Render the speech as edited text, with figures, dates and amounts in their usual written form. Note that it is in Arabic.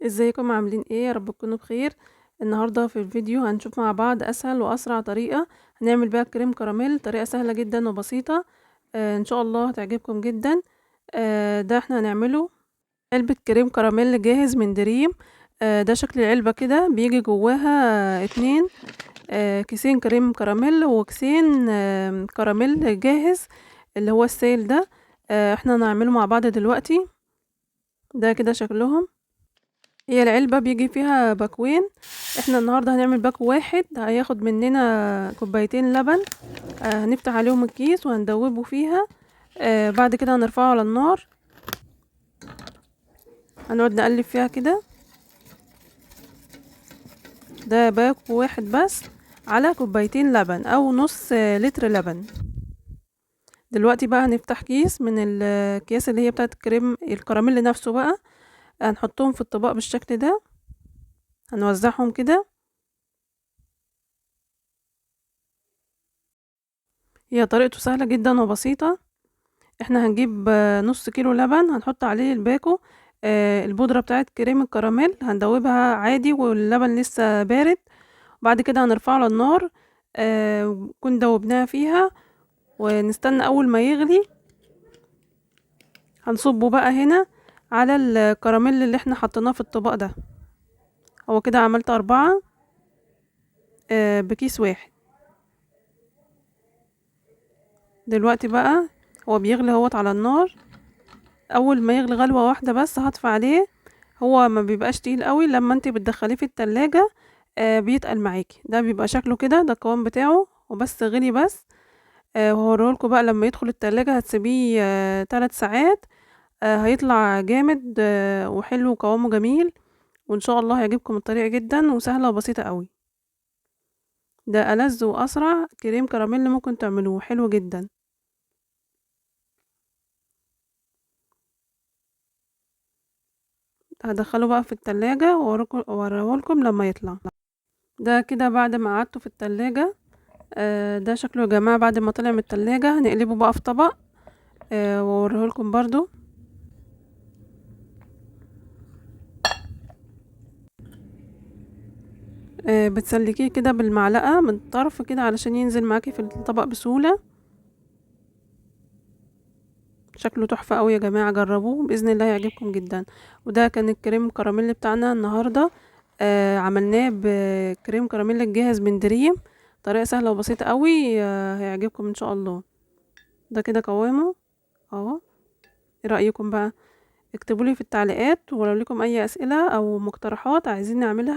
ازيكم عاملين ايه؟ يا رب تكونوا بخير. النهارده في الفيديو هنشوف مع بعض اسهل واسرع طريقه هنعمل بيها كريم كراميل. طريقه سهله جدا وبسيطه. ان شاء الله هتعجبكم جدا. ده احنا هنعمله علبه كريم كراميل جاهز من دريم. ده شكل العلبه كده، بيجي جواها اتنين كيسين كريم كراميل وكيسين كراميل جاهز اللي هو السائل ده. احنا هنعمله مع بعض دلوقتي. ده كده شكلهم. هي العلبة بيجي فيها باكوين. احنا النهاردة هنعمل باك واحد هياخد مننا كوبايتين لبن. هنفتح عليهم الكيس وهندوبه فيها. بعد كده هنرفعه على النار، هنقعد نقلب فيها كده. ده باك واحد بس على كوبايتين لبن او نص لتر لبن. دلوقتي بقى هنفتح كيس من الكيس اللي هي بتاعت الكريم الكراميل نفسه بقى. هنحطهم في الطبق بالشكل ده، هنوزعهم كده. هي طريقته سهلة جدا وبسيطة. احنا هنجيب نص كيلو لبن، هنحط عليه الباكو البودرة بتاعت كريم الكراميل، هندوبها عادي واللبن لسه بارد. بعد كده هنرفعه على النار، نكون دوبناها فيها ونستنى اول ما يغلي. هنصبه بقى هنا على الكراميل اللي احنا حطيناه في الطبق ده. هو كده عملت 4 بكيس واحد. دلوقتي بقى هو بيغلي اهوت على النار. اول ما يغلي غلوة واحدة بس هطفي عليه. هو ما بيبقاش تقيل قوي، لما انت بتدخليه في التلاجة بيتقل معاكي. ده بيبقى شكله كده، ده القوام بتاعه وبس غلي بس. وهوريهولكوا بقى لما يدخل التلاجة، هتسيبيه 3 ساعات. هيطلع جامد وحلو وقوامه جميل. وان شاء الله هيعجبكم الطريقة جدا وسهلة وبسيطة قوي. ده ألذ وأسرع كريم كراميل ممكن تعملوه، حلو جدا. هدخله بقى في التلاجة وأوريهولكم لما يطلع. ده كده بعد ما قعدته في التلاجة. ده شكله يا جماعة بعد ما طلع من التلاجة. هنقلبه بقى في طبق واوريهولكم برضو. بتسلكيه كده بالمعلقة من الطرف كده علشان ينزل معاكي في الطبق بسهولة. شكله تحفة قوي يا جماعة، جربوه بإذن الله يعجبكم جدا. وده كان الكريم كراميل بتاعنا النهاردة. عملناه بكريم كراميل الجاهز من دريم. طريقة سهلة وبسيطة قوي، هيعجبكم ان شاء الله. ده كده قوامه اهو. ايه رأيكم بقى؟ اكتبولي في التعليقات، ولو لكم اي اسئلة او مقترحات عايزين نعملها